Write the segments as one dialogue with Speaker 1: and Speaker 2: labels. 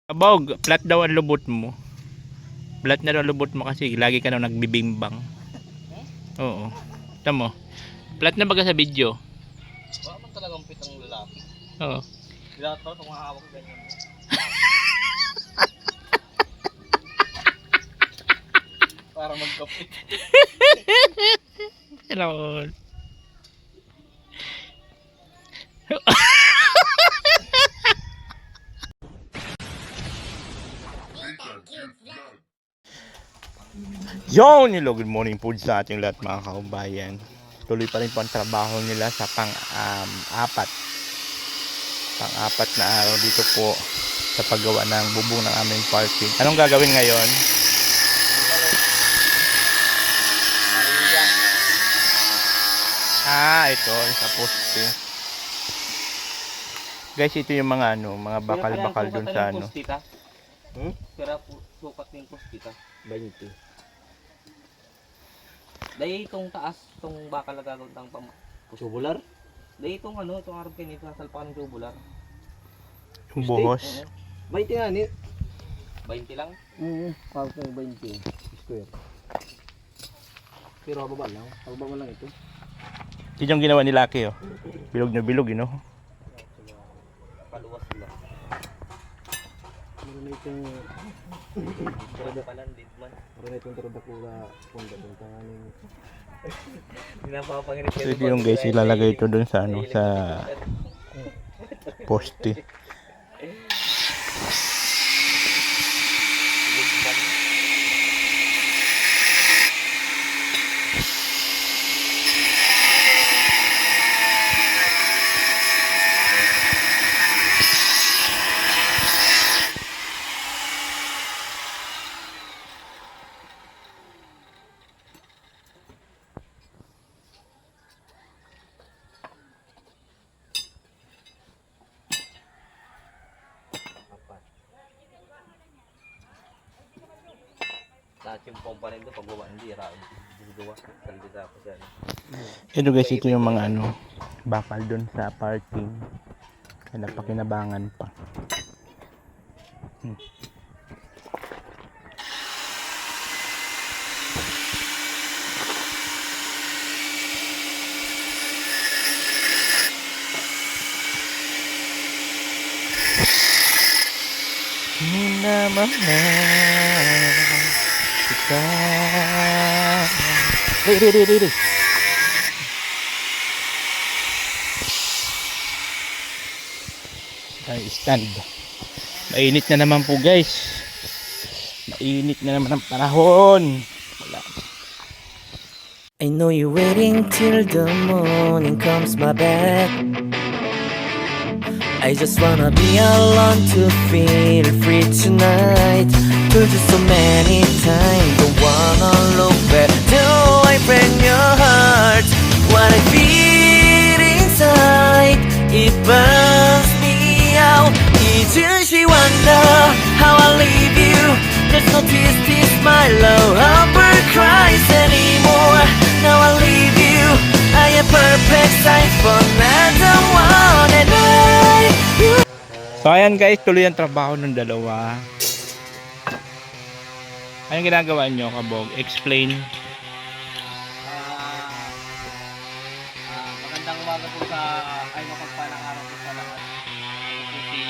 Speaker 1: Kabog, flat daw ang lubot mo. Flat na daw ang lubot mo kasi lagi ka daw nagbibimbang. Oo. Tama mo. Flat na baga sa video.
Speaker 2: Wala man talagang pitang lalaki.
Speaker 1: Oo.
Speaker 2: Lahat ba itong hawak ko ganyan? Para magkapit.
Speaker 1: Hello. Yo, hello, good morning po sa ating lahat mga kaubayan. Tuloy pa rin po ang trabaho nila sa pang-apat na araw dito po sa paggawa ng bubong ng aming parking. Anong gagawin ngayon? Ito sa poste. Guys, ito yung mga mga bakal-bakal dun sa
Speaker 2: Kaya po sukat ng postita. 20. Dahil itong taas, itong bakal na gagawin ng tubular. Dahil itong itong arap kayo nito, nasalpakan ng tubular.
Speaker 1: Yung buhos.
Speaker 2: 20 nga ni. 20 lang? Parang 20 square. Pero hababa lang. Hababa lang ito.
Speaker 1: Ito yung ginawa ni Lucky, oh. Bilog na bilog, you know?
Speaker 2: Paluwas sila. Meron na itong troda palang lidman. Meron na itong troda pula punta ng tanganin.
Speaker 1: So ito yung guys, ilalagay ito dun sa sa poste.
Speaker 2: Lahat yung pompa nito paggawa hindi raon. Gawa kandida ko diyan.
Speaker 1: Ito guys, ito yung mga bakal dun sa parking. Kaya napakinabangan pa. Hey. Ay, stand. Mainit na naman po guys. Mainit na naman ang panahon. Wala.
Speaker 3: I know you're waiting till the morning comes my back. I just wanna be alone to feel free tonight. Told you so many times, don't wanna look back. Do I break your heart? What I feel inside, it burns me out. Did she wonder how I leave you? There's no tears, this my love ever cries anymore. Now I leave you, I am perfect size for another one, and
Speaker 1: So ayan guys, tuloy ang trabaho ng dalawa. Anong ginagawa nyo, Kabog? Explain.
Speaker 2: Magandang umaga po mapagpalang araw po sa lahat. Ito po si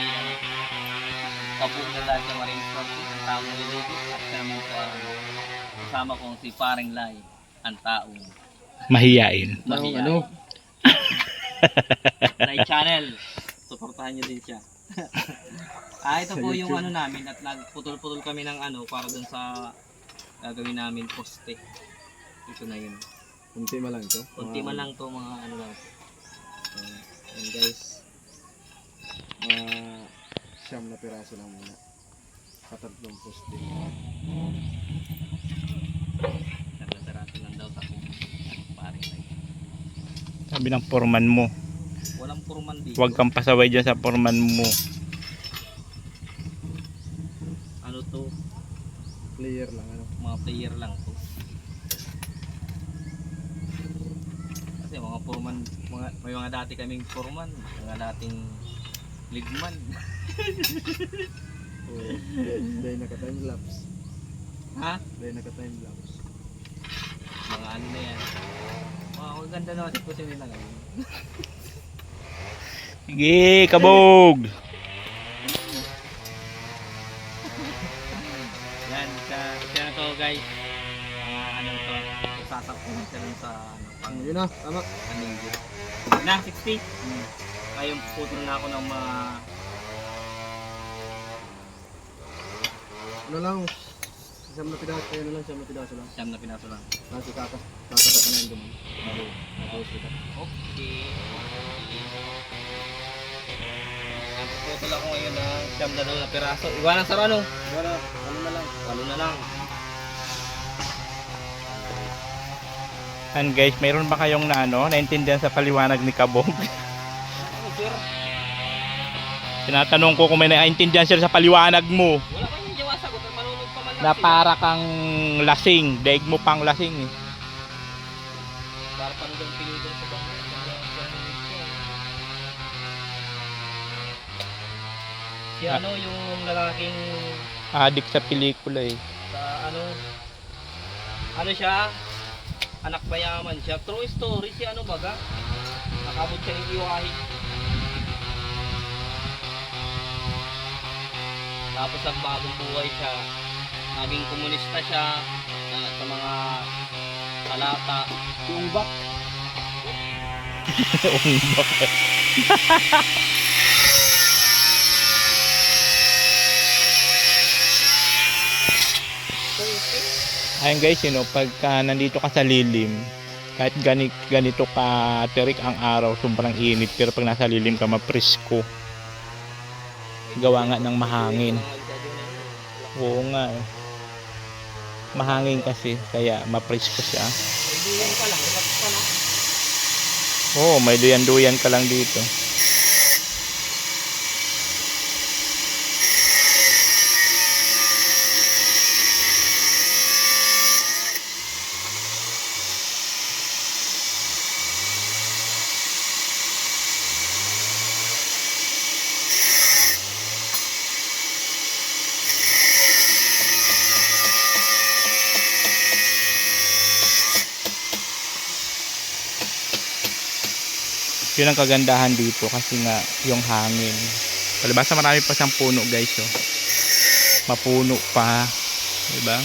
Speaker 2: Kapunan lahat ng Marine Store po, ang taong nililigo. At siya naman po kasama kong si Paring Lai, ang taong
Speaker 1: Mahiyain.
Speaker 2: Lai Channel. Suportahan nyo din siya. Ito po yung namin at nagputol-putol kami ng para dun sa gagawin namin poste. Ito na yun.
Speaker 4: Kunti man lang to?
Speaker 2: Kunti man lang to, mga lang. And guys,
Speaker 4: Siyam na piraso lang muna. Katatlong poste.
Speaker 2: naglatarato lang daw sa kung paring Lai.
Speaker 1: Sabi ng foreman mo,
Speaker 2: Walang purman dito.
Speaker 1: huwag kang pasaway dyan sa foreman mo.
Speaker 2: Ano to?
Speaker 4: Player lang
Speaker 2: Mga player lang to. Kasi mga purman, may mga dati kaming purman, mga dating ligman.
Speaker 4: Dahil naka-time lapse.
Speaker 2: Ha?
Speaker 4: Dahil naka-time lapse.
Speaker 2: Mga ano na yan. Wow, ang ganda naman si nila ngayon.
Speaker 1: Sige, kabog!
Speaker 2: Yan, siya to guys. Ano to, sasapunan siya dun sa ano, pang
Speaker 4: Yun na, tama.
Speaker 2: aninggo. Na, 60. Ngayon putol na ako ng mga
Speaker 4: Ano lang, siyam na pidaso, kaya lang, siyam na pidaso lang.
Speaker 2: siyam na pinaso lang.
Speaker 4: Kasi kakasat ka na yung gumawa. Tapos kita.
Speaker 2: Okay. Putol ako ngayon ng siyam na daw na piraso. Iwanan sa ano?
Speaker 4: Wala, ano na lang.
Speaker 2: 8 na lang.
Speaker 1: And guys, mayroon ba kayong naintindihan sa paliwanag ni Kabog?
Speaker 2: Ano sir?
Speaker 1: Tinatanong ko kung may naintindihan siya sa paliwanag mo.
Speaker 2: Wala pa yung jawa sagot. Marunong pa man lang
Speaker 1: Na
Speaker 2: sila.
Speaker 1: para kang lasing, daig mo pang lasing eh.
Speaker 2: Para pa nung pinigil sa bang. Si ano yung lalaking
Speaker 1: Adik sa pelikula eh.
Speaker 2: sa ano siya, anak mayaman siya. True story si ano baga, nakabot siya ng iwahi. Tapos ang bagong buhay siya, naging komunista siya sa mga talata. Yung bak.
Speaker 1: Umbak. Ayun guys, pagka nandito ka sa lilim, kahit ganito ka terik ang araw, sobrang init, pero pag nasa lilim ka, mapresko. Gawa nga ng mahangin. Oo nga eh. Mahangin kasi, kaya mapresko siya.
Speaker 2: Duyan ka lang, ibat pa na.
Speaker 1: Oo, may duyan-duyan ka lang dito. Yun ang kagandahan dito kasi nga yung hangin. Palibasa marami pa siyang puno guys oh. Mapuno pa, 'di ba?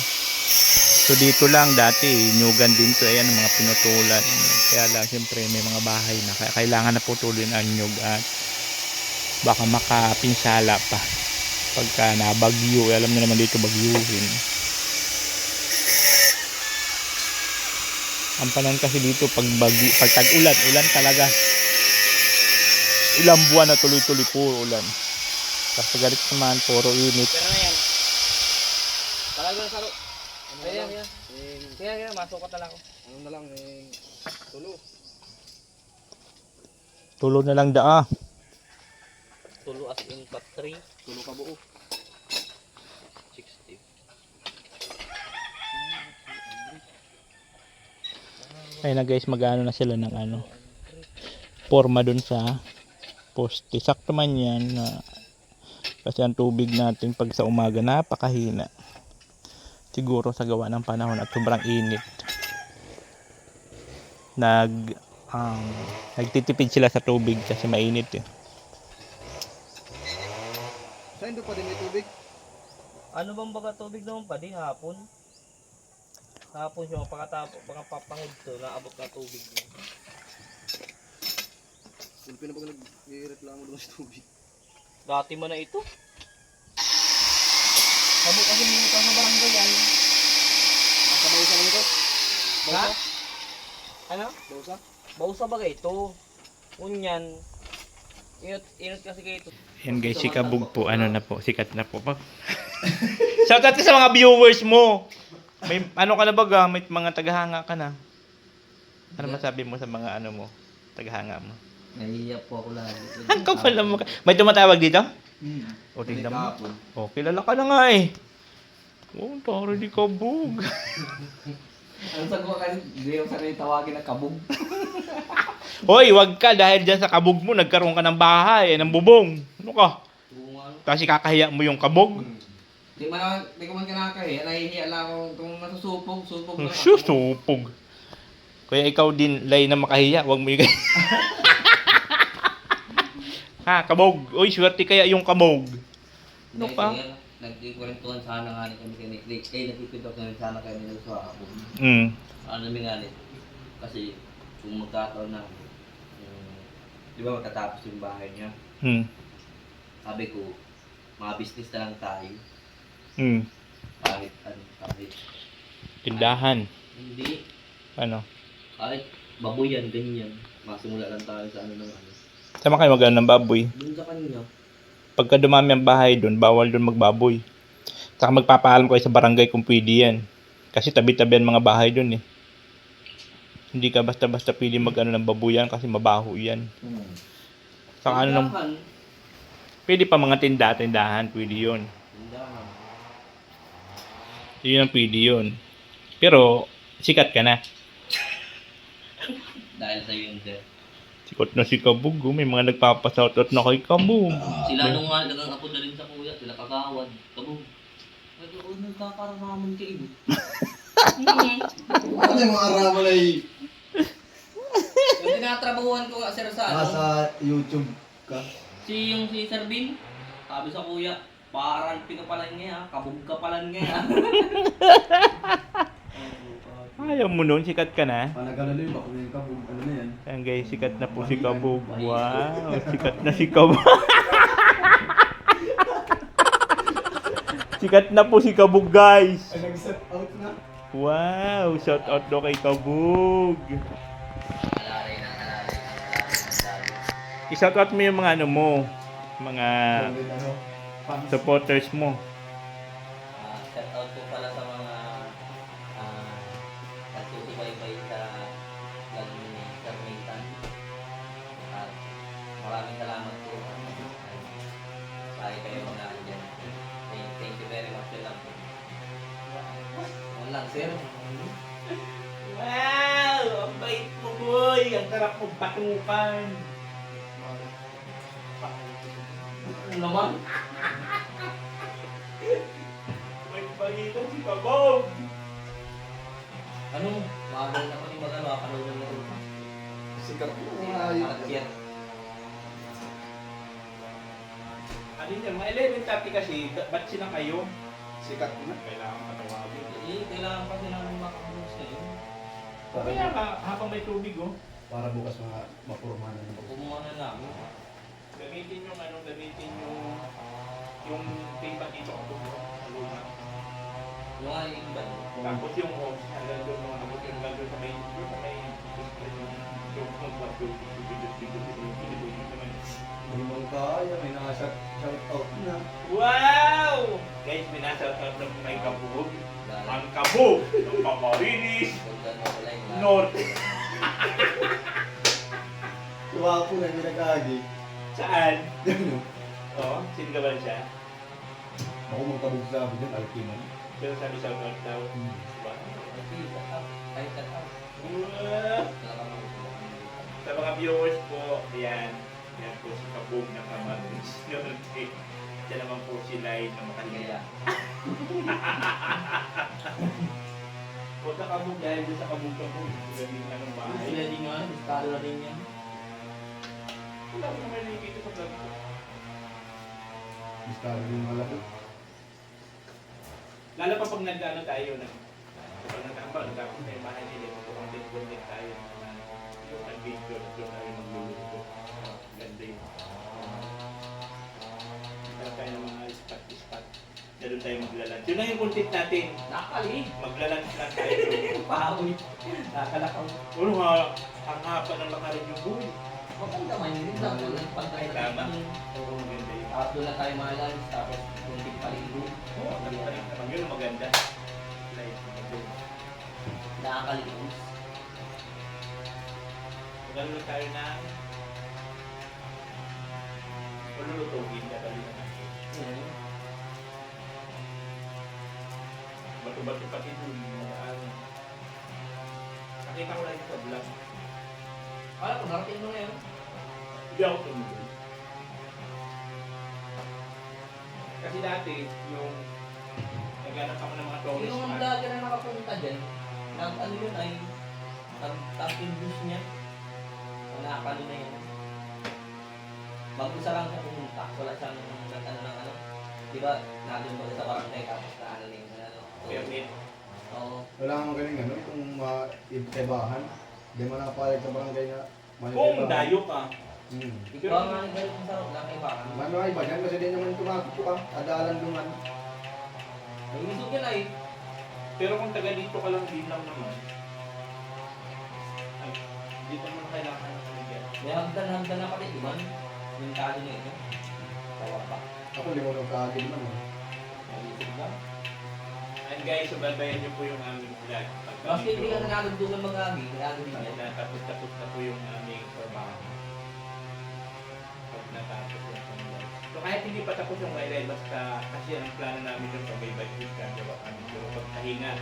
Speaker 1: So dito lang dati nyugan din to, ayan mga pinutulan. Kaya lang siyempre may mga bahay na kaya kailangan na putulin ang nyug at baka makapinsala pa pagka nabagyo. Alam niyo naman dito bagyuhin. Ang panahon kasi dito pag tag-ulan, ulan talaga. Ilang buwan na tuloy-tuloy puro ulan. Tapos galit naman, puro init.
Speaker 2: Pero na yan. Talaga na saro. Ayan, yan. Yan, masok ka talaga.
Speaker 4: Ano na lang, tulo.
Speaker 1: Tulo na lang daa.
Speaker 2: Tulo as in part 3.
Speaker 4: Tulo ka buo.
Speaker 2: 60.
Speaker 1: Ayun na guys, mag-ano na sila ng forma dun sa poste. Sakto man yan na kasi ang tubig natin pag sa umaga napakahina. Siguro sa gawa ng panahon at sobrang init. Nagtitipid sila sa tubig kasi mainit eh.
Speaker 4: Saan doon pa din may tubig?
Speaker 2: Ano bang baga tubig naman pa di hapon? Hapon siya pagkatapos baka papangod to naabot na tubig niya.
Speaker 4: Silpi na pag nag-reklamo doon sa tubig.
Speaker 2: Dati mo na ito. Sabot kasi nito sa barangay yan.
Speaker 4: Nasa bausa mo ito?
Speaker 2: Ha? Ano?
Speaker 4: Bausa?
Speaker 2: Bausa ba ito? Unyan. Inot kasi kayo ito.
Speaker 1: Yan guys, si Kabog po, na po, sikat na po. Shoutout ka sa mga viewers mo. May ka na ba, may mga tagahanga ka na. Ano masabi mo sa mga mo, tagahanga mo?
Speaker 2: Nahihiya po ako lagi.
Speaker 1: Ang kapal mo ka. May tumatawag dito? O, tingnan mo. O, kilala ka na nga eh. O, taro di Kabog.
Speaker 2: Ano sa ko kasi hindi yung sanay tawagin na kabog.
Speaker 1: Hoy, wag ka dahil dyan sa kabog mo, nagkaroon ka ng bahay, ng bubong. Ano ka? Kasi kakahiya mo yung kabog.
Speaker 2: Di ko man kinakahiya. Nahihiya lang ako kung nasusupog. Supog na ako.
Speaker 1: Susupog. Kaya ikaw din, lay na makahiya. Huwag mo yung... ha, kabog. Uy, swerte kaya yung kabog. Ano pa?
Speaker 2: Nagkikwentuhan sana nga kami kay nagkikwentuhan kami sana kami nila sa ako. Ano namin nga kasi kung magkataon na di ba matatapos yung bahay niya, sabi ko mga business na lang tayo. Kahit
Speaker 1: Tindahan.
Speaker 2: hindi,
Speaker 1: Ano?
Speaker 2: kahit baboyan, ganyan, masimula lang tayo sa ano ng ano.
Speaker 1: Sama kayo mag ng baboy.
Speaker 2: Dun sa kanina,
Speaker 1: Pagka dumami ang bahay doon, bawal doon magbaboy. Saka magpapaalam kayo sa barangay kung pwede yan. Kasi tabi-tabi ang mga bahay doon eh. Hindi ka basta-basta pili mag-ano ng babuyan kasi mabaho yan. Saka ano nang...
Speaker 2: tindahan,
Speaker 1: Pwede pa mga tindahan, pwede yun.
Speaker 2: tindahan.
Speaker 1: Yun ang pwede yun. Pero, sikat ka na.
Speaker 2: Dahil sa yun sir.
Speaker 1: Sikat na si Kabog. Oh. May mga nagpapasoutout na kay Kabog.
Speaker 2: Sila nung nga nagang ako na rin sa kuya, sila kagawad. Kabog. Ay, oo, nagkakaramaman ka ibo.
Speaker 4: Ano yung mga araman ay
Speaker 2: Yung tinatrabahuan ko nga sir sa ano,
Speaker 4: nasa YouTube ka?
Speaker 2: si Sir Bin, sabi sa kuya, parang pinapalan niya, kabog ka palan niya.
Speaker 1: Ayaw mo nun, sikat ka na.
Speaker 4: Panagano yun, bako yung kabog, ano na yan?
Speaker 1: Ayan guys, sikat na po si Kabog. Wow, sikat na si Kabog. Sikat na po si Kabog guys.
Speaker 4: Ay, nag-set out na.
Speaker 1: Wow, shout out do kay Kabog. I-shout out mo yung mga ano mo, mga
Speaker 4: Solid, ano, fans.
Speaker 1: supporters mo.
Speaker 2: Shout out po pala sa mga nagsusubaybay sa vlog ni Sir Nathan. Maraming salamat po. Sorry kayo mga andyan. Thank you very much lang po. Lang sir.
Speaker 1: Wow, ang bait mo boy. Ang sarap mo batukan.
Speaker 2: Ano naman?
Speaker 1: May bagitan si Kabog.
Speaker 2: Ano? Magal na ko yung magano, akalaw na ito.
Speaker 4: Sikat mo.
Speaker 2: Akyat.
Speaker 1: Ano yun, mga 11:30 kasi, batch na kayo.
Speaker 4: Sikat mo na.
Speaker 1: Kailangan matawagin.
Speaker 2: Kailangan pa silang makakulos kayo.
Speaker 1: Kaya nga, habang may tubig oh.
Speaker 4: Para bukas mga mapurma na yung
Speaker 2: Kumuha na namin.
Speaker 1: Gamitin yung ano, yung timba dito ang tubo. Luma.
Speaker 2: Yung nga yung iba.
Speaker 1: Tapos yung hose, hanggang doon mga abot yung hanggang doon sa may yung
Speaker 4: Hindi mo kaya, may naka-shout out na.
Speaker 1: wow! Guys, binasa out ng may Kabog. Ang Kabog ng Camarines Norte.
Speaker 4: Tuwa po na ginagagi.
Speaker 1: Saan?
Speaker 4: Ano?
Speaker 1: Oh, sino ka ba siya?
Speaker 4: Ako magkabog sa akin dyan, Alpiman.
Speaker 1: Pero sabi sa out daw. Diba?
Speaker 2: Ay, tatap.
Speaker 1: Sa mga viewers po, ayan. Ayan po si Kabog ng Camarines Norte. Siya naman po si Lai na makaligaya. Huwag ka Kabog dahil doon sa Kabog ka po. Galing na ng bahay.
Speaker 2: Sila din nga, estado na din yan.
Speaker 1: Wala ko naman nakikita sa vlog ko.
Speaker 4: Gusto rin malaki.
Speaker 1: Lalo pa pag nag-ano tayo na pag nagkakambal, nagkakambal tayo bahay nila, magkukontent tayo na yung nag-video, doon tayo magluluto. Ganda yun. Magkaroon tayo ng mga spot. Doon tayo maglalunch. Yun na yung content natin.
Speaker 2: Nakali.
Speaker 1: Maglalunch lang tayo doon.
Speaker 2: Pahawi. Nakalakaw.
Speaker 1: Ano nga, ang hapa ng lakarin yung buhay.
Speaker 2: Maganda man yun. Nagpantay na
Speaker 1: Tama.
Speaker 2: tayo.
Speaker 1: Oo, maganda yun.
Speaker 2: Doon na tayo mga lunch, tapos kunting paligo.
Speaker 1: Oo, naman yun ang maganda. Like, maganda.
Speaker 2: Nakakaligos.
Speaker 1: Maglalunch tayo na lulutugin, dadali na natin. Bato-bato pati doon, magaan. Nakita ko lang yung sa vlog.
Speaker 2: Alam ko, narating mo na yun.
Speaker 1: Hindi ako tumuloy. Kasi dati, yung Maghanap ako ng mga tourist
Speaker 2: Yung
Speaker 1: spot.
Speaker 2: vlogger na nakapunta dyan, ano yun ay, nag-top yung views niya. Nakakalo na yun. Mag-isa lang siya pumunta, wala siyang ano. Di ba, nandun mo sa barangay tapos na ano yung ano.
Speaker 1: Permit.
Speaker 2: Oo.
Speaker 4: Wala kang galing ano, itong tebahan. Hindi mo nakapayag sa barangay na
Speaker 1: Kung dayo ka.
Speaker 2: Ikaw nga ang galing sa rock lang iba.
Speaker 4: Ano ay ba yan? Kasi di naman tumakot ka. Adalan dungan.
Speaker 2: May isog yan ay.
Speaker 1: Pero kung taga dito ka lang, din lang naman. Ay, dito mo na kailangan ng kanigyan.
Speaker 2: May hagdan na pati iman. Yung kado niya ito. Tawa pa.
Speaker 4: Ako hindi mo nagkaagin man.
Speaker 2: May isog lang.
Speaker 1: And guys, subaybayan niyo po yung aming vlog.
Speaker 2: Mas hindi ka nanagdugan mag-agi. Nag-agi din yan.
Speaker 1: Tapos na po yung aming trabaho. Pag natapos yung vlog. So kahit hindi pa tapos yung live, basta kasi ang plano namin yung pag-ibay yung gagawa kami. Pero pagkahinga,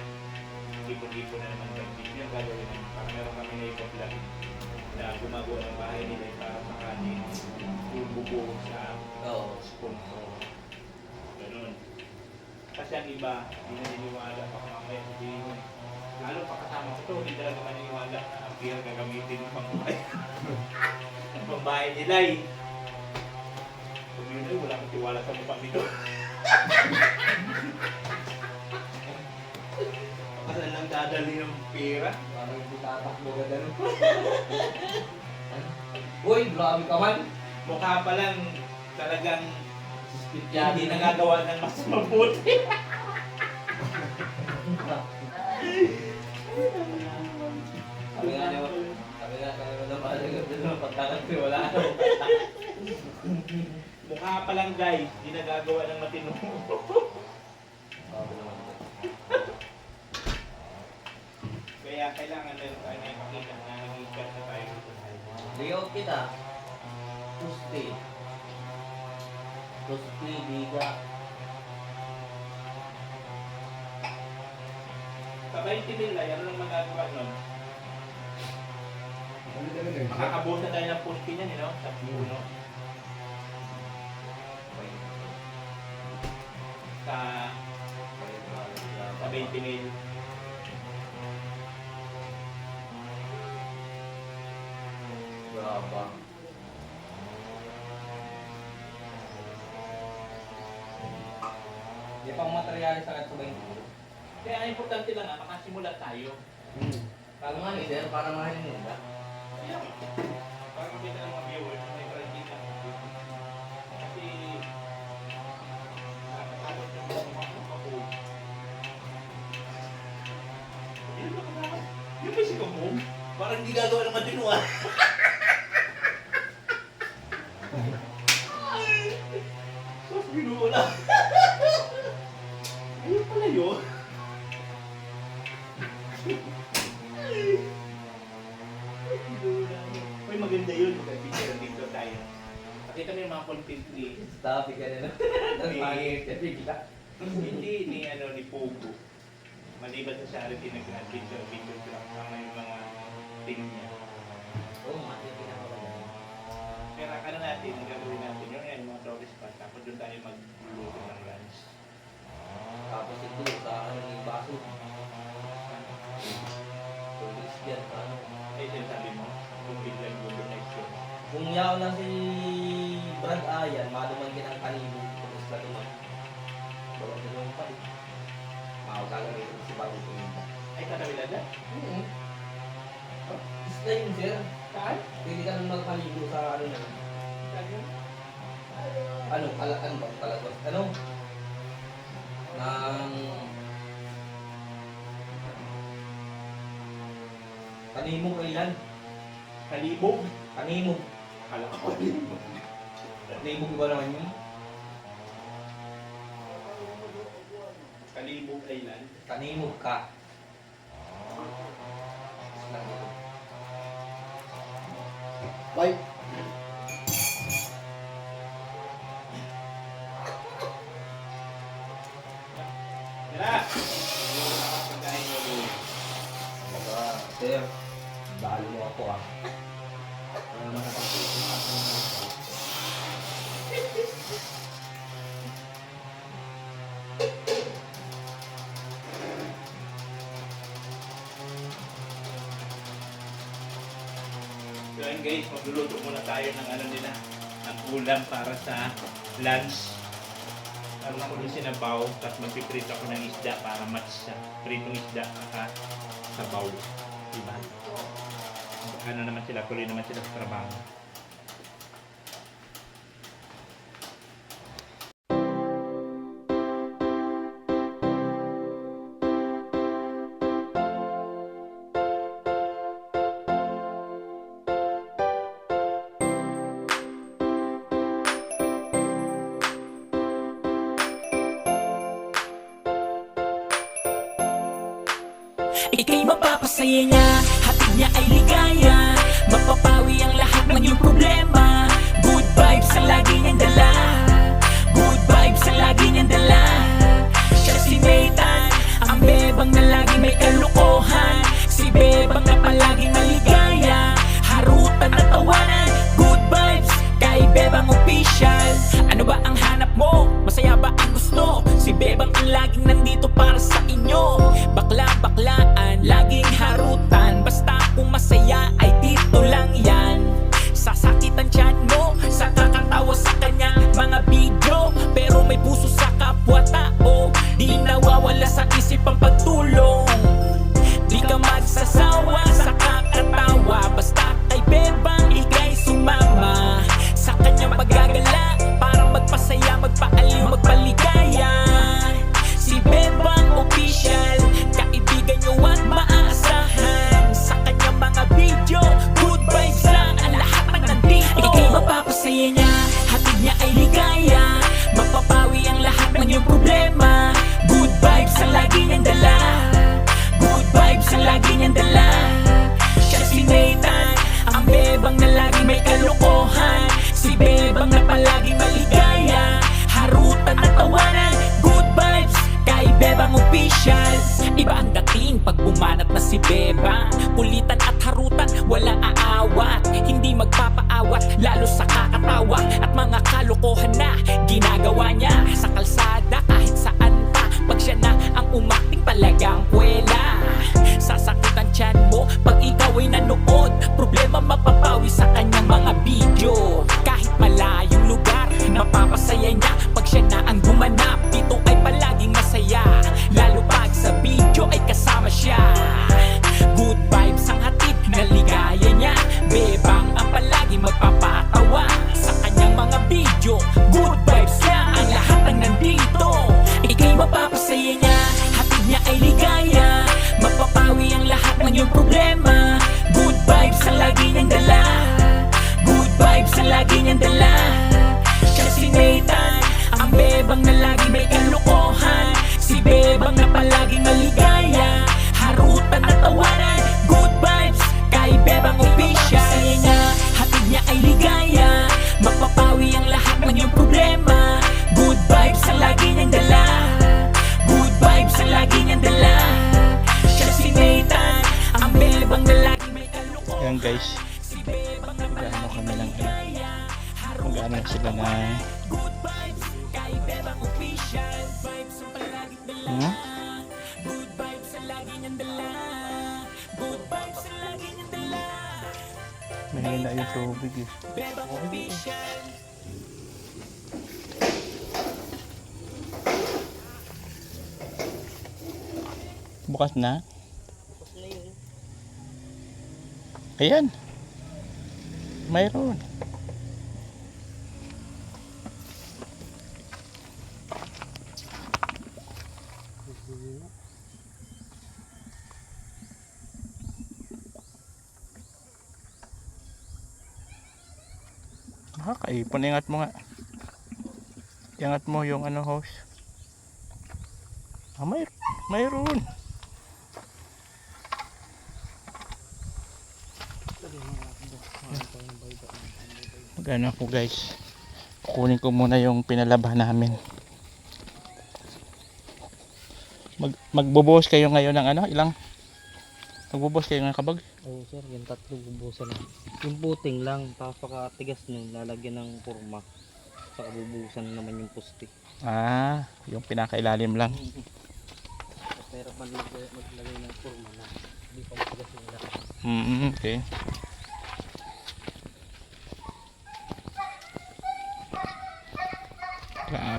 Speaker 1: ipon-ipon na naman yung video yung gagawin namin. Para meron kami na ipa-vlog na gumagawa ng bahay nila para sakaling yung bubuo sa
Speaker 2: Oo.
Speaker 1: sponsor. Ganun. Kasi ang iba, hindi naniniwala pa kung mamaya sabihin mo. Lalo pa kasama ko ito, hindi talaga maniniwala na ang pira gagamitin ng pangbahay. Ang pambahay nila eh. Pag yun ay, wala akong tiwala sa mukha nito. Baka lang dadali ng pera.
Speaker 2: Parang hindi tatakbo ka ganun. Uy, grabe ka man.
Speaker 1: Mukha pa lang talagang
Speaker 2: Suspicious.
Speaker 1: hindi nagagawa ng mas mabuti.
Speaker 2: Sabi nga naman pagkakatiwala ako.
Speaker 1: Mukha pa lang guys, hindi nagagawa ng matino. Kaya kailangan meron tayo na ipakita na nag-iikat na tayo dito.
Speaker 2: Layout kita. Tusti. Tusti, biga.
Speaker 1: Sa 20 mil ay ano lang magagawa nun?
Speaker 4: Ano talaga yun?
Speaker 1: Makakabuo na tayo ng pusti niyan, you know? Sa puno. Sa 20 mil.
Speaker 2: Brava. Di pang materyales sa katubay.
Speaker 1: Kaya ang importante lang makasimula tayo.
Speaker 2: Kalo nga ni sir, para mahalin nila.
Speaker 1: Yeah. Para makita ng mga viewers na may practice na. Kasi nakakabot ng mga kapag. Yung ba si Kabog? Parang hindi gagawa ng matino ah. Sos, binuo lang. Ayun pala yun. Uy, maganda yun. Mag-picture dito tayo. Pakita mo yung mga content creators.
Speaker 2: Stop, ka na. Tapos makikita ka bigla.
Speaker 1: Hindi ni ni Pogo. Maliban sa charity nag-picture lang kama yung mga thing niya.
Speaker 2: Oo, makikita ko ba yan?
Speaker 1: Pero ano natin, ang gagawin natin yun, yung mga tourist spot. Tapos doon tayo magluluto ng lunch.
Speaker 2: Tapos ito, sa ano yung baso. Tulis yan, ano.
Speaker 1: Ay, sinasabi mo, kung biglang gulo next year.
Speaker 2: Kung yaw na si Brad Ayan, maduman kinang kanino, tapos na naman. Bawang na naman pa rin. Makakagal ito si Bago Tuminda.
Speaker 1: Ay, tatawid na?
Speaker 2: Isla yun, sir.
Speaker 1: Saan?
Speaker 2: Pwede ka nang magpaligo sa ano na.
Speaker 1: Saan yun?
Speaker 2: Ano, kalatan ba? Kalatan. Ano? Nang... Kanimog kailan?
Speaker 1: Kalibog?
Speaker 2: Kanimog.
Speaker 1: Akala ko kalibog.
Speaker 2: Kanimog ba naman yun?
Speaker 1: Kalibog Island?
Speaker 2: Kanimog ka. Lang ito.
Speaker 4: Bye.
Speaker 1: Tara! Pagkain mo doon.
Speaker 2: Diba, sir, balo mo ako ah. Ano naman napag-iisip ako ng
Speaker 1: Ngayon guys, magluluto muna tayo ng ano nila, ang ulam para sa lunch. Meron ako yung sinabaw, tapos magpiprito ako ng isda para match siya. Pritong isda, saka sabaw. Diba? Ano naman sila, tuloy naman sila sa trabaho.
Speaker 5: Ika'y mapapasaya niya, hatid niya ay ligaya. Mapapawi ang lahat ng iyong problema. Good vibes ang lagi niyang dala. Good vibes ang lagi niyang dala. Siya si Nathan, ang bebang na lagi may kalukuhan. Si bebang na palaging maligaya. Harutan at tawanan, good vibes kay Bebang Official. Ano ba ang hanap mo? Masaya ba ang gusto? Si Bebang ang laging nandito para sa inyo. Bakla-baklaan, laging harutan. Basta kung masaya ay dito lang yan. Sasakitan tiyan mo sa kakatawa sa kanya mga video, pero may puso sa kapwa-tao. Di nawawala sa isip ang pagtulong. Di ka magsasawa sa kakatawa. Basta kay Bebang ika'y sumama sa kanyang paggagala para magpasaya, magpaaliw, magpaligaya. Si Bebang Official, kaibigan nyo at maaasahan. Sa kanyang mga video, good vibes lang ang lahat ng nandito. Ika'y mapapasaya niya, hatid niya ay ligaya. Mapapawi ang lahat ng iyong problema. Good vibes ang lagi niyang dala. Good vibes ang lagi niyang dala. Siya si Nathan, ang bebang na lagi may kalukuhan. Si bebang na palaging maligaya. Harutan at tawanan, good vibes kay Bebang Official. Iba ang dating pag bumanat na si Bebang. Kulitan at harutan, wala aawat. Hindi magpapaawat, lalo sa kakatawa. At mga kalokohan na ginagawa niya sa kalsada kahit saan pa. Pag siya na ang umakting talagang kwela. Sasakitan tiyan mo pag ikaw ay nanood. Problema mapapawi sa kanyang mga video. Kahit malayong lugar, mapapasaya niya pag siya na ang gumanap. Dito ay palaging masaya, lalo pag sa video ay kasama siya. Good vibes ang hatid na ligaya niya. Bebang ang palagi magpapatawa sa kanyang mga video. Good vibes niya ang lahat ng nandito. Ika'y mapapasaya niya, hatid niya ay ligaya. Mapapawi ang lahat ng iyong problema. Good vibes ang lagi niyang dala. Good vibes ang lagi niyang dala. Siya si Nathan, ang bebang na lagi may kalukuhan. Si bebang na palaging maligaya. Harutan at tawanan, good vibes kay Bebang Official. Masaya niya, hatid niya ay ligaya. Mapapawi ang lahat ng iyong problema. Good vibes ang lagi niyang dala. Good vibes ang lagi niyang dala. Siya si Nathan, ang bebang na lagi may kalukuhan.
Speaker 1: Yan guys,
Speaker 5: Si bebang na
Speaker 1: gaano kami lang
Speaker 5: maligaya.
Speaker 1: mag-ano sila na
Speaker 5: Good vibes kay Bebang Official. Vibes ang palaging dala. Good vibes ang lagi niyang dala. Good vibes ang lagi niyang dala.
Speaker 1: mahina yung tubig eh.
Speaker 5: Bebang Official.
Speaker 1: Bukas na? Ayan. Mayroon. Kaipon. Ingat mo nga. Ingat mo yung ano hose. Mayroon. Magano ako guys. Kukunin ko muna yung pinalaba namin. Magbubuhos kayo ngayon ng ano? Ilang? Magbubuhos kayo ng kabag?
Speaker 2: Oo sir, yung tatlo bubusan na. Yung puting lang, tapos pagkatigas nyo, lalagyan ng kurma. Saka bubusan naman yung pusti.
Speaker 1: Ah, yung pinakailalim lang.
Speaker 2: Pero maglagay ng kurma na hindi pa matigas yung lahat.
Speaker 1: Okay.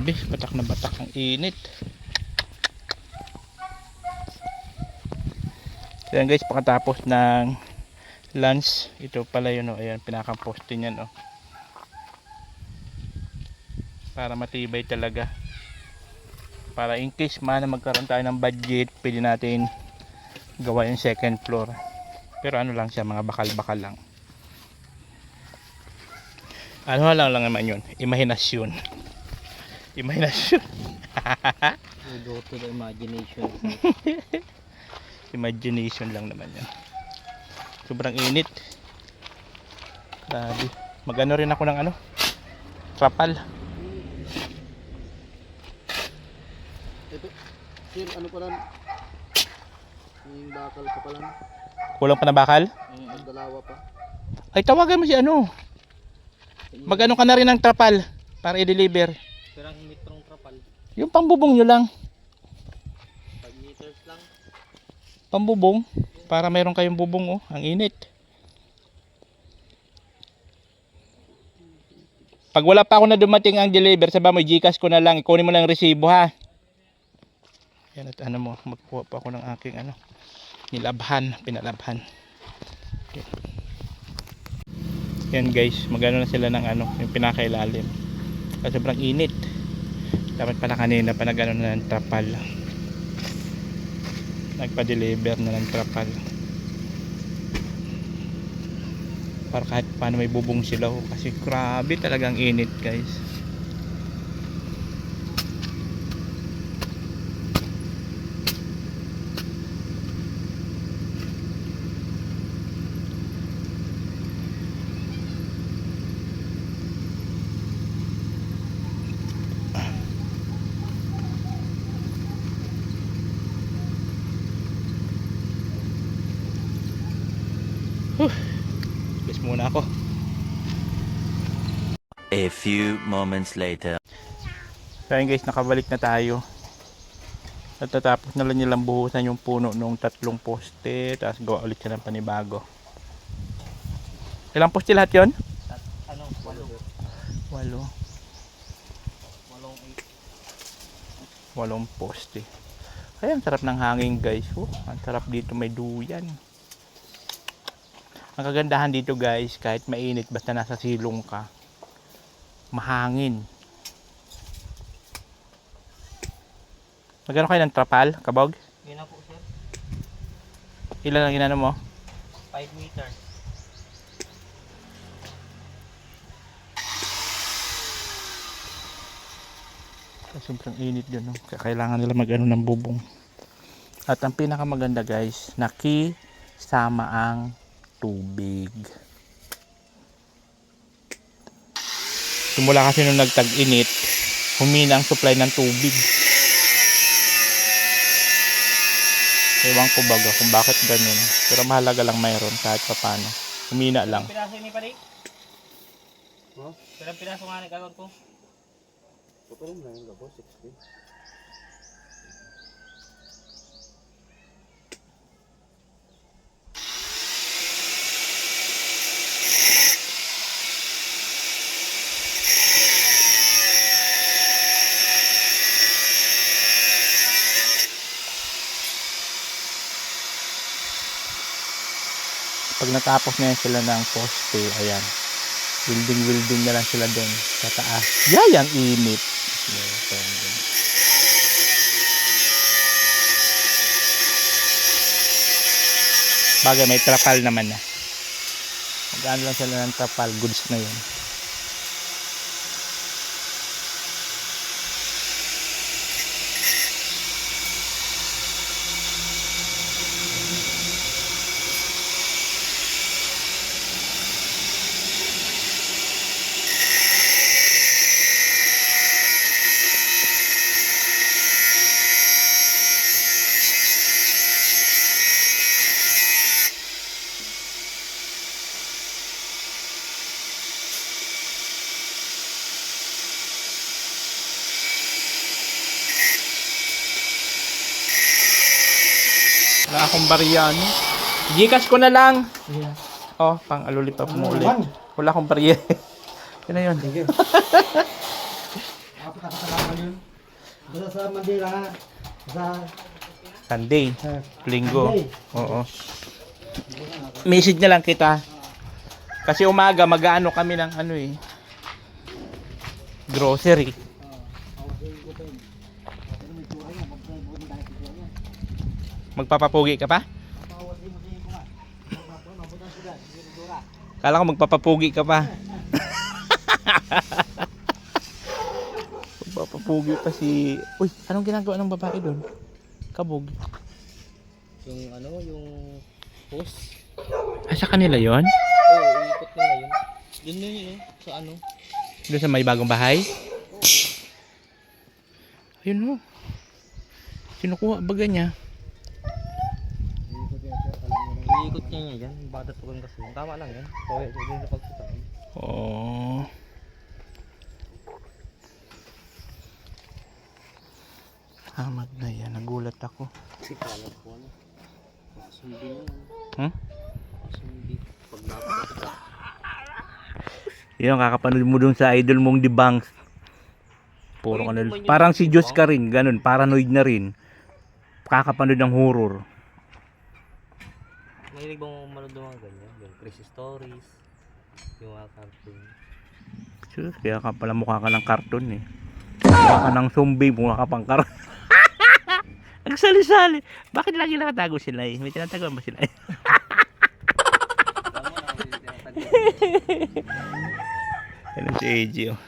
Speaker 1: Grabe, batak na batak ang init. So yan guys, pagkatapos ng lunch, ito pala yun, oh. Ayan, pinaka-poste niyan, oh. Para matibay talaga. Para in case man na magkaroon tayo ng budget, pwede natin gawa yung second floor. Pero ano lang siya, mga bakal-bakal lang. Ano lang naman yun, imahinasyon. Imahinasyon.
Speaker 2: We go to the imagination.
Speaker 1: Imagination lang naman yan. Sobrang init. Grabe. Mag-ano rin ako ng ano, trapal.
Speaker 4: Ito, sir, ano pa lang? Yung bakal pa pa lang.
Speaker 1: Kulang pa na bakal?
Speaker 4: Ang dalawa pa.
Speaker 1: Ay, tawagan mo si ano. Mag-ano ka na rin ng trapal para i-deliver.
Speaker 2: Perang metrong trapal.
Speaker 1: Yung pambubong nyo lang.
Speaker 2: 5 meters lang.
Speaker 1: Pambubong. Para mayroon kayong bubong, oh. Ang init. Pag wala pa ako na dumating ang deliver, sabi mo, Gcash ko na lang. Ikunin mo lang ang resibo, ha. Yan, at ano mo, magkuha pa ako ng aking ano, nilabhan, pinalabhan. Okay. Yan guys, magano na sila ng ano, yung pinakailalim. Kasi sobrang init. Dapat pala kanina pa nagano na ng trapal. Nagpa-deliver na ng trapal. Para kahit paano may bubong sila, oh. Kasi grabe talagang init guys. Guys muna ako.
Speaker 3: A few moments later.
Speaker 1: So ayun guys, nakabalik na tayo. At tatapos na lang nilang buhusan yung puno nung 3 poste. Tapos gawa ulit siya ng panibago. Ilang poste lahat yun?
Speaker 2: Ano?
Speaker 1: 8. 8 poste. Ay, ang sarap ng hangin guys. Oh, ang sarap dito, may duyan. Ang kagandahan dito guys, kahit mainit, basta nasa silong ka, mahangin. Magkano kayo ng trapal, kabog?
Speaker 2: Yun na po, sir.
Speaker 1: Ilan ang ginano mo?
Speaker 2: 5 meters.
Speaker 1: Sobrang init dyan, no? Kaya kailangan nila mag-ano ng bubong. At ang pinakamaganda guys, nakisama ang tubig. Simula kasi nung nagtag-init, humina ang supply ng tubig. Ewan ko baga kung bakit ganun. Pero mahalaga lang mayroon kahit pa paano. Humina lang.
Speaker 2: Piraso ni pare?
Speaker 4: Huh?
Speaker 2: Pero piraso nga nagkaroon ko.
Speaker 4: Pero mo lang yung gabo, 60.
Speaker 1: Pag natapos na yan sila ng poste, ayan, welding na lang sila doon sa taas. Yayang init. Bagay, may trapal naman na. Mag-ano lang sila ng trapal, goods na yun. Wala akong barya, no? Gcash ko na lang.
Speaker 4: Yeah.
Speaker 1: Oh, pang alulipap mo
Speaker 4: Ano
Speaker 1: ulit.
Speaker 4: naman?
Speaker 1: Wala akong barya. Yun na yun.
Speaker 4: Thank you. Ako nakasalaman yun. Basta sa Mandela ha. Sa
Speaker 1: Sunday. Linggo.
Speaker 4: Sunday.
Speaker 1: Oo. Message na lang kita. Kasi umaga mag-aano kami ng ano eh. Grocery. Magpapapugi ka pa? Kala ko magpapapugi ka pa. Magpapapugi pa si... Uy, anong ginagawa ng babae doon? Kabog.
Speaker 2: Yung ano, yung post.
Speaker 1: Ah, sa kanila yon?
Speaker 2: Oo, iikot nila yun. Yun yun, sa ano.
Speaker 1: Doon sa may bagong bahay? Ayun o. Kinukuha baga niya.
Speaker 2: Iikot niya yan. Bata tugan kasi. Tama lang yan. Kaya din sa pagkutay.
Speaker 1: Oh. Hamad na yan. Nagulat ako.
Speaker 2: Kasi kala ko ano. Sumbi na yan.
Speaker 1: Hmm?
Speaker 2: Sumbi. Pag napakita.
Speaker 1: Yun, kakapanood mo dun sa idol mong The Banks. Puro ka na. Parang si Diyos ka rin. Ganun. Paranoid na rin. Kakapanood ng horror.
Speaker 2: Mahilig bang manood ng mga ganyan? Yung Chris Stories. Yung mga cartoon.
Speaker 1: Sus, kaya ka pala mukha ka ng karton eh. Mukha ka ng zombie. Mukha ka pang karton. Ang sali-sali. Bakit lagi nakatago sila eh? May tinatago ba sila eh?
Speaker 2: Tama na. Tinatagyan.
Speaker 1: Yan si AJ oh.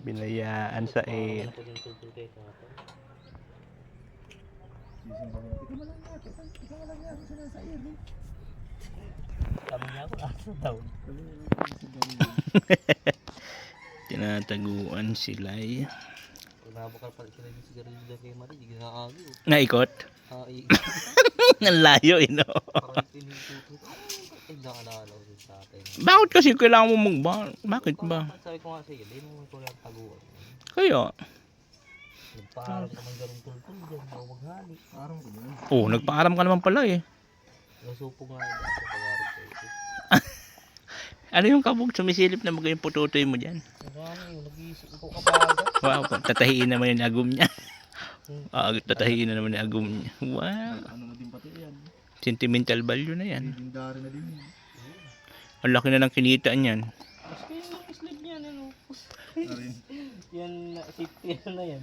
Speaker 1: Binayaan sa air.
Speaker 2: Ako din tutol kayo sa atin. Sabi niya ako, asa daw.
Speaker 1: Tinataguan sila eh.
Speaker 2: Kung nabakal pala sila yung sigarilyo dyan kay Marie, di ginakaagi.
Speaker 1: Naikot? Ang layo eh no?
Speaker 2: Parang tinituto. Ay, nakalala ko din sa atin.
Speaker 1: Bakit kasi kailangan mo magba? Bakit ba?
Speaker 2: Sabi ko nga sa'yo, di mo ko lang taguan.
Speaker 1: Kaya?
Speaker 2: Nagpaharap naman ganun tultol dyan, bago maghali.
Speaker 1: Oh, nagpaaram ka naman pala eh.
Speaker 2: Nasupo nga yun sa pag-arap ko ito.
Speaker 1: Ano yung kabog? Sumisilip na magayong pututoy mo dyan.
Speaker 2: Ano, nag-iisip ko kapaga.
Speaker 1: Wow, tatahiin naman yung agum niya. Tatahiin na naman yung agum niya. Wow.
Speaker 4: ano na din pati yan.
Speaker 1: Sentimental value na yan.
Speaker 4: Legendary na din yan.
Speaker 1: Ang laki na ng kinita niyan.
Speaker 2: Kasi yung slip niya, ano?
Speaker 4: Na rin.
Speaker 2: Yan, safety na yan.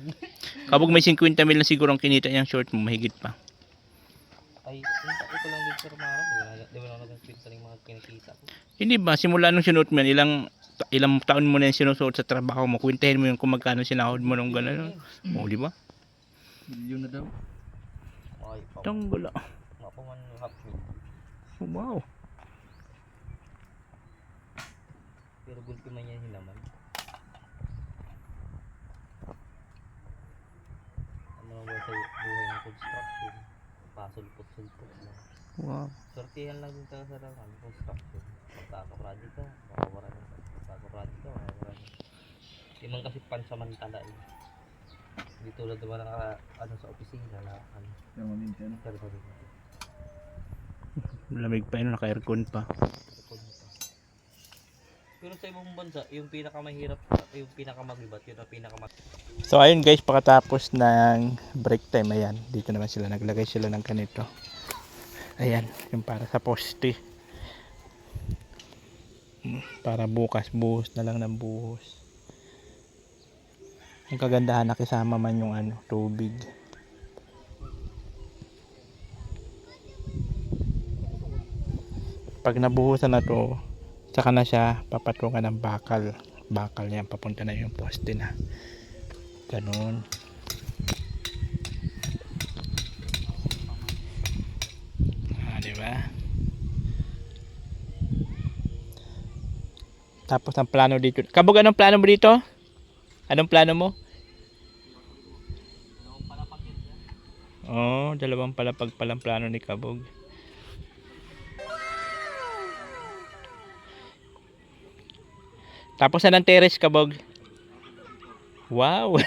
Speaker 1: Kabog may 50 mil na siguro ang kinita niyang short mo, mahigit pa.
Speaker 2: Ay, ito lang din sir Mara. Di ba na nag-kwenta ng mga kinikita ko?
Speaker 1: Hindi ba, simula nung sinuot mo yan, ilang taon mo na yung sinusuot sa trabaho mo, kwentahin mo yung kung magkano sinahod mo nung gano'n. O, di ba?
Speaker 4: Milyon na daw.
Speaker 2: Ay, pa.
Speaker 1: Tanggala.
Speaker 2: Mapaman half million.
Speaker 1: Wow.
Speaker 2: Pero gulpi man yan hinaman. Ano ba sa buhay ng construction? Pasulpot-sulpot lang.
Speaker 1: Wow.
Speaker 2: Sortihan lang din talaga sa lang construction. Magkaka-project ka, makawara ng magkaka-project ka, makawara ng. Di man kasi pansamantala eh. Hindi tulad naman ng ano sa opisina na ano.
Speaker 4: Yung mamintin.
Speaker 2: Pero pa rin.
Speaker 1: Lamig pa yun, naka-aircon pa.
Speaker 2: Pero sa ibang bansa, yung pinakamahirap, yung pinakamagibat, yun ang
Speaker 1: So ayun guys, pagkatapos ng break time, ayan, dito naman sila, naglagay sila ng ganito. Ayan, yung para sa poste. Para bukas, buhos na lang ng buhos. Ang kagandahan, nakisama man yung ano, tubig. Pag nabuhusan na to, saka na siya papatungan ng bakal. Bakal niya, papunta na yung poste na. Ganun. Diba? Tapos ang plano dito. Kabog, anong plano mo dito? Anong plano mo? Oh, dalawang palapag palang plano ni Kabog. Tapos na ng terrace, Kabog. Wow.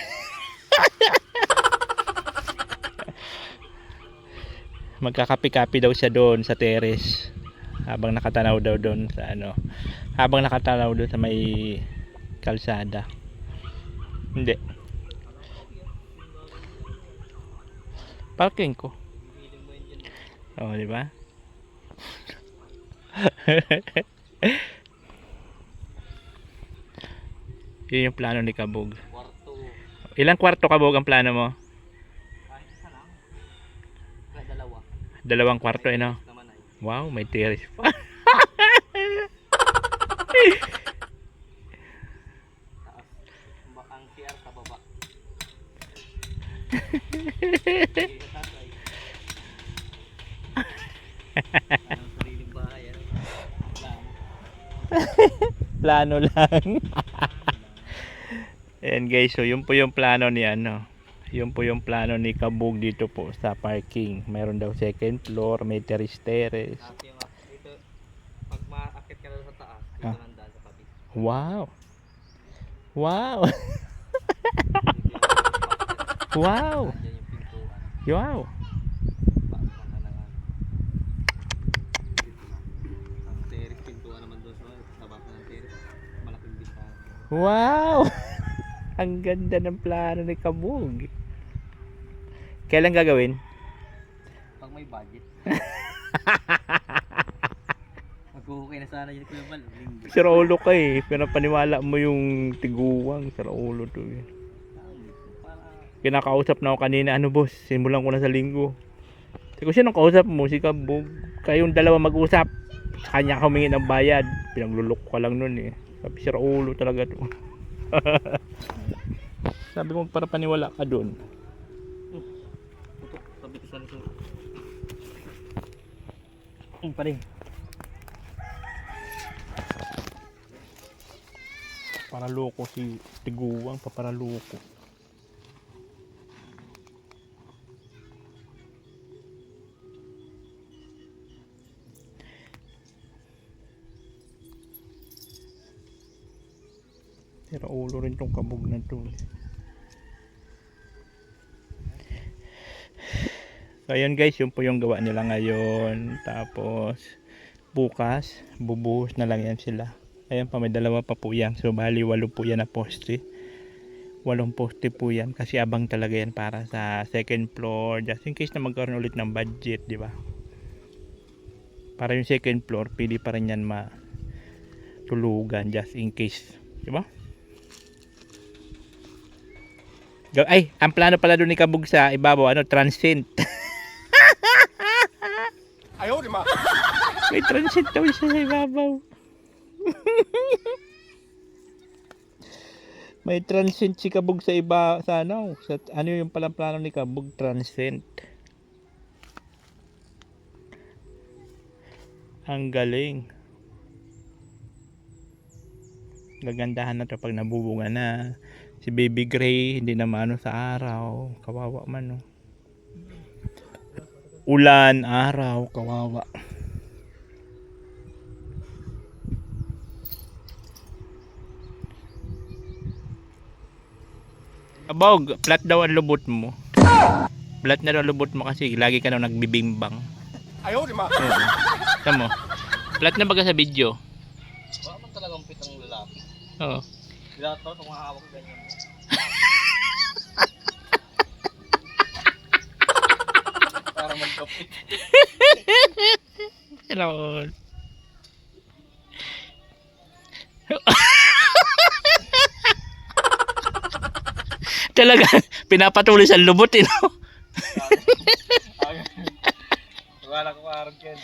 Speaker 1: Magkakapi-kapi daw siya doon sa terrace. Habang nakatanaw daw doon sa ano, Habang nakatalaw doon sa may kalsada. Hindi. Parking ko. Oh, di ba? Yun yung plano ni Kabog.
Speaker 2: Kwarto.
Speaker 1: Ilang kwarto, Kabog, ang plano mo?
Speaker 2: Kahit isa lang. Kahit dalawa.
Speaker 1: 2 kwarto, eh, no?
Speaker 2: Naman ay.
Speaker 1: Wow, may terrace pa.
Speaker 2: Taas. Ang CR sa baba. Anong sariling bahay, ano?
Speaker 1: Plano lang. Ayan guys, so yun po yung plano ni ano. Yun po yung plano ni Kabog dito po sa parking. Mayroon daw second floor, may terrace.
Speaker 2: Tapos yung dito, pag maakit ka na sa taas, dito
Speaker 1: Ah.
Speaker 2: nang daan sa kabit.
Speaker 1: Wow. Wow.
Speaker 2: Dito yung
Speaker 1: Wow.
Speaker 2: nandiyan yung pintuan.
Speaker 1: Wow.
Speaker 2: Pasok ka ng ano. Ang terrace, pintuan naman doon sa baba ng terrace. Malaking bintana.
Speaker 1: Wow. Ang ganda ng plano ni Kabog. Kailan gagawin?
Speaker 2: Pag may budget. Magkuhukay na sana yun Kuya Bal. Linggo.
Speaker 1: Sir ulo ka eh. Pinapaniwala mo yung tiguwang. Sir ulo to eh.
Speaker 2: Para
Speaker 1: Kinakausap na ako kanina. Ano boss? Simulan ko na sa linggo. Sabi ko, sinong kausap mo? Si Kabog. Kayong dalawa mag-usap. Sa kanya ka humingi ng bayad. Pinaglulok ka lang nun eh. Sabi, sir ulo talaga to. Sabi ko, para paniwala ka dun.
Speaker 2: putok, sabit sa likod.
Speaker 1: Pa rin. Para loko si tiguwang. Para loko. Pero ulo rin tong Kabog na to. So ayan guys, yun po yung gawa nila ngayon. Tapos bukas, bubuhos na lang yan sila. Ayan pa, may 2 pa po yan. So bali 8 po yan na poste. 8 poste po yan. Kasi abang talaga yan para sa second floor. Just in case na magkaroon ulit ng budget, di ba? Para yung second floor, pili pa rin yan matulugan. Just in case. Di ba? Ay, ang plano pala doon ni Kabog sa ibabaw, ano, transient.
Speaker 4: Ayaw, di ma.
Speaker 1: May transient daw siya sa ibabaw. May transient si Kabog sa iba, sa ano, sa, ano yung palang plano ni Kabog, transient. Ang galing. Gagandahan na to pag nabubunga na. Si Baby Gray hindi na maano sa araw, kawawa man no. Ulan, araw, kawawa. Kabog, flat daw ang lubot mo. Flat na daw ang lubot mo kasi lagi ka daw nagbibimbang.
Speaker 4: Ayaw, di ma.
Speaker 1: Oo. Tama mo. Flat na baga sa video.
Speaker 2: Wala man talagang pitang lalaki.
Speaker 1: Oo.
Speaker 2: Lahat to, kung makakawak ko ganyan. Para magkapit.
Speaker 1: Hello. Talaga, pinapatuloy sa lubot eh, no?
Speaker 2: Wala ko kaharap yan.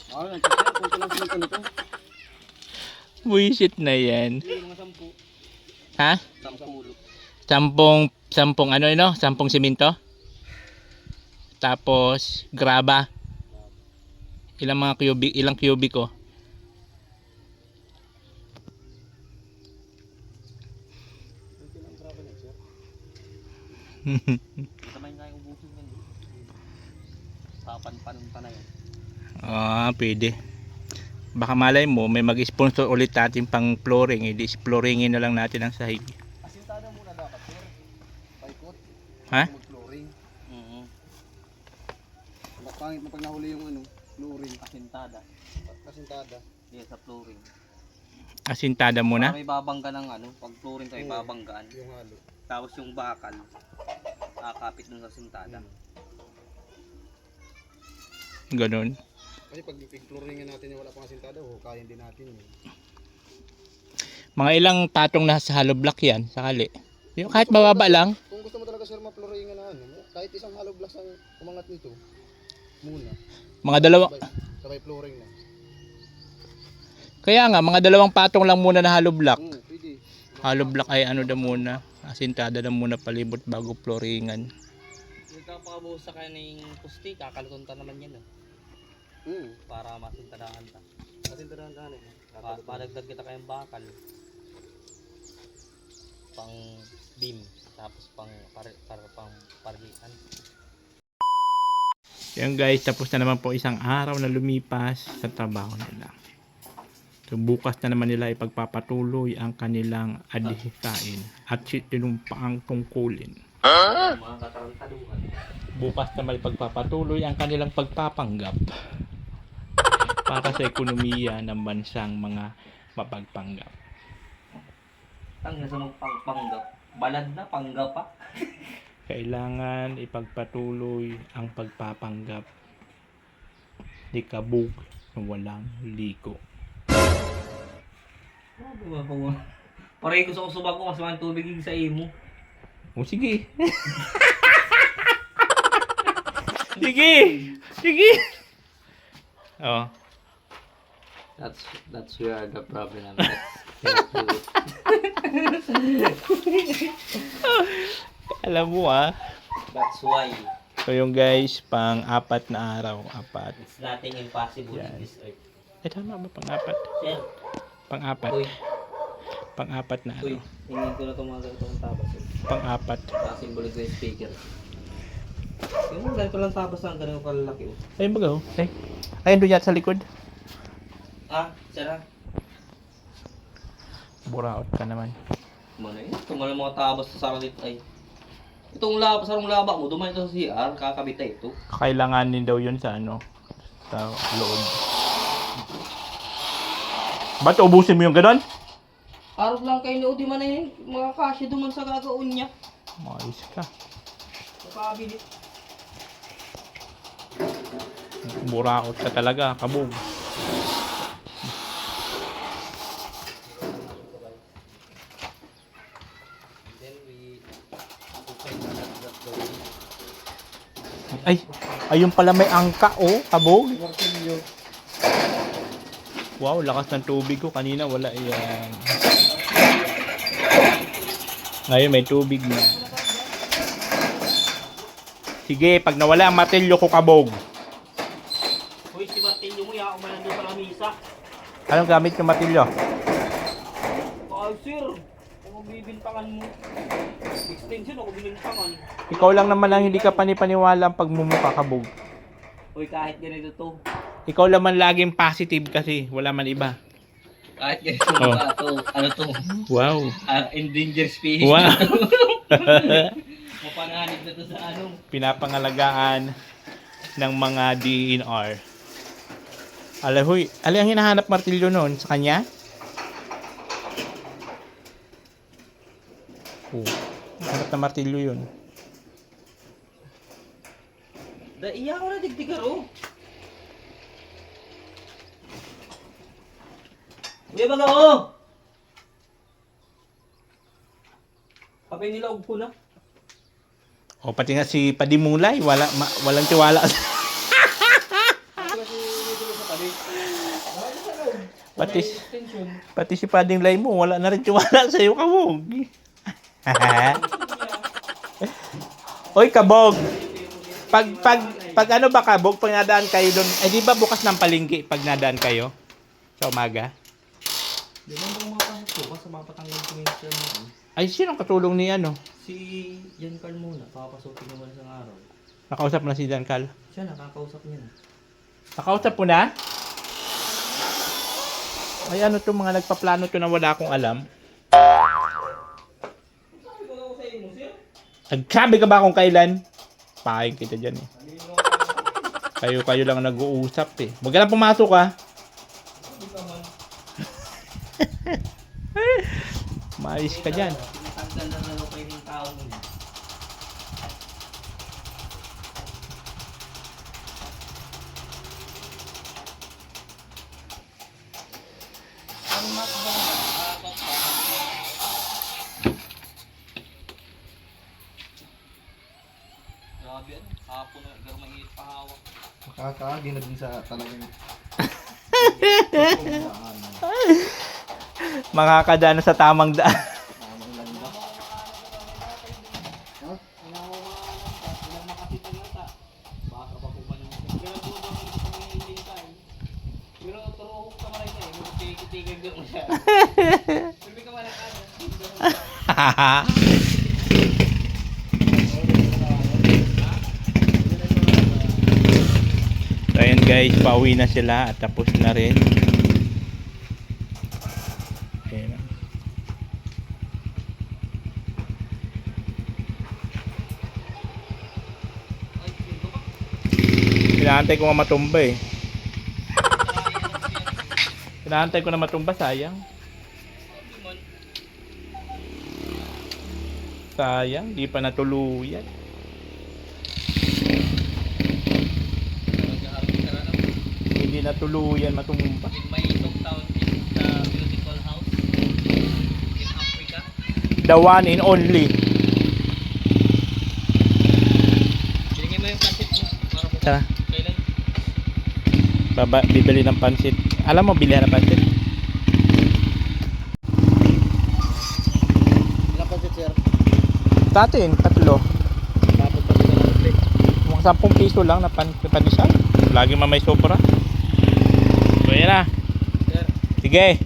Speaker 4: Ayaw, nandiyan. Punta lang sa nito.
Speaker 1: Buisit na yan.
Speaker 2: Yung mga 10.
Speaker 1: Ha?
Speaker 2: 10.
Speaker 1: Sampung ano yun, 10 simento? Tapos, graba. Ilang kubiko?
Speaker 2: Kamay nga yung ubusin yan. Papan-panon pa na yan.
Speaker 1: Pwede. Baka malay mo, may mag-sponsor ulit natin pang flooring. Hindi, flooringin na lang natin ang sahig.
Speaker 4: Asintada muna dapat, sir. Paikot.
Speaker 1: Ha?
Speaker 4: Mag-flooring.
Speaker 2: Mm-hmm.
Speaker 4: Pangit na pag nahuli yung ano, flooring.
Speaker 2: Asintada.
Speaker 4: Asintada.
Speaker 2: Yan sa flooring.
Speaker 1: Asintada muna.
Speaker 2: Para may babangga ng ano, pag flooring tayo
Speaker 4: Oo.
Speaker 2: babanggaan.
Speaker 4: Yung halo.
Speaker 2: Tapos yung bakal, kakapit dun sa sintada.
Speaker 1: Ganun.
Speaker 4: Kasi pag pig-flooringin natin yung wala pang asintada, hukayin din natin yun.
Speaker 1: Mga ilang patong na sa hollow block yan, sakali. Yung kahit bababa lang.
Speaker 4: Kung gusto mo talaga sir ma-flooringin na ano, kahit isang hollow blocks ang umangat nito, muna.
Speaker 1: Mga dalawa.
Speaker 4: Sabay flooring na.
Speaker 1: Kaya nga, mga dalawang patong lang muna na hollow block.
Speaker 4: Pwede.
Speaker 1: Hollow block ay ano na muna. Asintada na muna palibot bago flooringan.
Speaker 2: Yung kapabuhos sa kaning pusti, kakalutuntan naman yan. Para masintadahan ta.
Speaker 4: Asintadahan ka eh.
Speaker 2: Padagdag kita kayong bakal. Pang beam. Tapos pang parihan.
Speaker 1: Yan guys, tapos na naman po isang araw na lumipas sa trabaho nila. So bukas na naman nila ipagpapatuloy ang kanilang adihisain at sinumpaang tungkulin.
Speaker 2: Mga katarantaduhan.
Speaker 1: Bukas naman ipagpapatuloy ang kanilang pagpapanggap para sa ekonomiya ng bansang mga mapagpanggap.
Speaker 2: Ang nasa magpangpanggap. Balad na, panggap pa.
Speaker 1: Kailangan ipagpatuloy ang pagpapanggap ni kabog na walang liko.
Speaker 2: Grabe ba po? Pareho ko sa usubag ko, mas mga tubig yung sa imo.
Speaker 1: O sige. Sige. Sige. Oh.
Speaker 2: That's where the problem. Cannot do it.
Speaker 1: Alam mo ah.
Speaker 2: That's why
Speaker 1: So yung guys, pang-apat na araw. Apat.
Speaker 2: it's nothing impossible
Speaker 1: Yan.
Speaker 2: in this earth.
Speaker 1: Eh tama ba pang-apat?
Speaker 2: Sir,
Speaker 1: Pang-apat.
Speaker 2: uy,
Speaker 1: Pang-apat na
Speaker 2: uy,
Speaker 1: araw.
Speaker 2: hingin ko na itong mga ganitong tabas.
Speaker 1: Pang-apat.
Speaker 2: Simbolo ko yung speaker. Yung ganito lang tabas na ganito kalalaki.
Speaker 1: Ayun ba go? Ay. Ayun doon yata sa likod.
Speaker 2: Sira.
Speaker 1: Buraot ka naman.
Speaker 2: Mana yun? Ito mga mga tabas sa sarang dito ay. Itong sarang laba mo, duman ito sa CR, kakabita ito.
Speaker 1: Kailanganin daw yun sa ano, sa loob. Ba't ubusin mo yung ganon?
Speaker 2: Araw lang kayo ni Udi man na yun, mga kasya duman sa gagaon niya.
Speaker 1: Maayos ka.
Speaker 2: Nakabilit.
Speaker 1: Buraot ka talaga, kabog.
Speaker 2: Then we open that door.
Speaker 1: Ay, ayun pala may angka oh, kabog. Wow, lakas ng tubig ko. Kanina wala yan. Ngayon may tubig na. Sige, pag nawala ang martilyo ko, kabog.
Speaker 2: Uy, si Martillo mo, yaong man nandun sa lamisa.
Speaker 1: Anong gamit ng martilyo?
Speaker 2: Sir, kung bibintangan mo. Extension ako binintangan.
Speaker 1: Ikaw lang naman ang hindi ka panipaniwala ang pagmumukha, kabog.
Speaker 2: Uy, kahit ganito to.
Speaker 1: Ikaw naman laging positive kasi wala man iba.
Speaker 2: Kahit ganito
Speaker 1: Oh.
Speaker 2: to. Ano to?
Speaker 1: Wow.
Speaker 2: Endangered species.
Speaker 1: Wow.
Speaker 2: Mapanganib na to sa ano.
Speaker 1: Pinapangalagaan ng mga DNR. Alahoy, ang hinahanap martilyo noon sa kanya? Oh, hanap na martilyo yun.
Speaker 2: Iya ko na digdigaro. Uy, baga oh! Kapay nila ugpo na.
Speaker 1: O pati nga si Padimulay, walang tiwala. pati si Padimulay mo, wala na rin tiwala sa iyo, kabog. Oy, kabog. Pag ano ba, kabog, pag nadaan kayo doon, eh di ba bukas ng palengke pag nadaan kayo sa umaga?
Speaker 2: Di ba mga mapasok ko kasi mapatanggal ko yung sir mo.
Speaker 1: Ay, sinong katulong ni ano?
Speaker 2: Si Jan Carl muna, papasukin naman isang araw.
Speaker 1: Nakausap na si Dan Cal.
Speaker 2: Siya, nakakausap niya na.
Speaker 1: Nakausap po na? Ay, ano to, mga nagpaplano to na wala akong alam.
Speaker 2: Sabi ko ako sa inyo, sir.
Speaker 1: Nagsabi ka ba kung kailan? Pahayin kita dyan eh. Kayo lang nag-uusap eh. Huwag ka lang pumasok ha. Maayos ka dyan.
Speaker 2: Tinatanggal na nalukay ng tao nila. Ang makbang na, habang pa. Grabe ano, hapon na, pero mainit pa hawak.
Speaker 4: Makakaagi na din sa talagang
Speaker 1: Makakadaan sa tamang daan.
Speaker 4: tamang landa. Ha?
Speaker 2: Baka pa po pa naman. Pero doon daw hindi ko hinihintay. Pero turuhok ka maray na eh. Magtitigil doon siya. Sabi ka maray ka.
Speaker 1: So ayun guys, pauwi na sila at tapos na rin. Ayun. Inaantay ko nga matumba eh. Inaantay ko na matumba, sayang. Sayang, di pa natuluyan. Hindi natuluyan matumba.
Speaker 2: In Maitong Township, the beautiful house in Africa.
Speaker 1: The one and only.
Speaker 2: Binigay mo yung plastic mo para po
Speaker 1: Tara.
Speaker 2: kailan.
Speaker 1: Bibili ng pansit. Alam mo, bilihan ng pansit.
Speaker 4: Ilang pansit, sir?
Speaker 1: Sa atin, 3.
Speaker 4: Tapos pa sila ng plate.
Speaker 1: Mga 10 piso lang na panisal. Lagi may sobra. So yan na.
Speaker 2: Sir,
Speaker 1: Sige.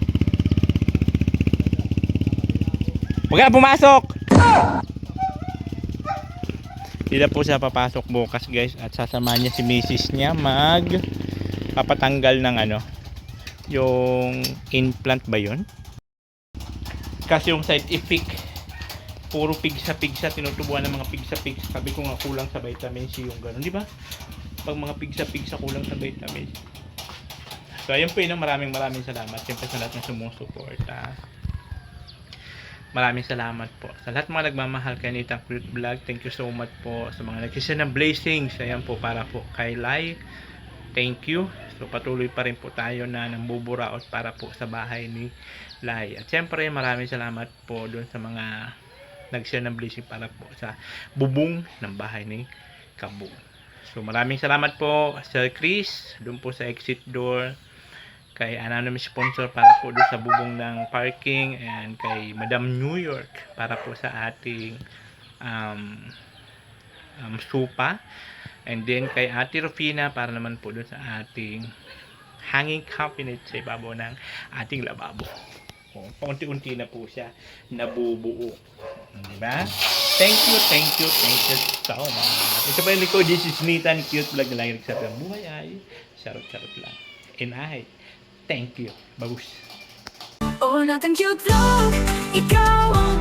Speaker 1: Huwag ka na pumasok. Hindi na po siya papasok bukas guys. At sasamahan niya si misis niya papatanggal ng ano, yung implant ba yun? Kasi yung side effect, puro pigsa-pigsa, tinutubuan ng mga pigsa-pigsa. Sabi ko nga kulang sa vitamin C yung gano'n, di ba? Pag mga pigsa-pigsa kulang sa vitamin C. So ayun po yun, maraming salamat siyempre sa lahat ng sumusuporta. Maraming salamat po sa lahat mga nagmamahal kay Nitang Cute Vlog. Thank you so much po sa mga nagsishare ng blessings. Ayan po para po kay Lai. Thank you. So patuloy pa rin po tayo na nambuburaot para po sa bahay ni Lai. At siyempre maraming salamat po doon sa mga nag-share ng blessing para po sa bubong ng bahay ni Kabong. So maraming salamat po Sir Chris doon po sa exit door, kay anonymous sponsor para po doon sa bubong ng parking, and kay Madam New York para po sa ating supa, and then kay Ate Rufina para naman po doon sa ating hanging cabinet sa ibabaw ng ating lababo. Paunti-unti na po siya nabubuo. Diba? Thank you so much. Ito pa yung likod, this is Nathan Cute Vlog na lang yung nagsabi ang buhay ay charot-charot lang. And I thank you. Bagus.
Speaker 5: Oh, Nathan Cute Vlog, ikaw ang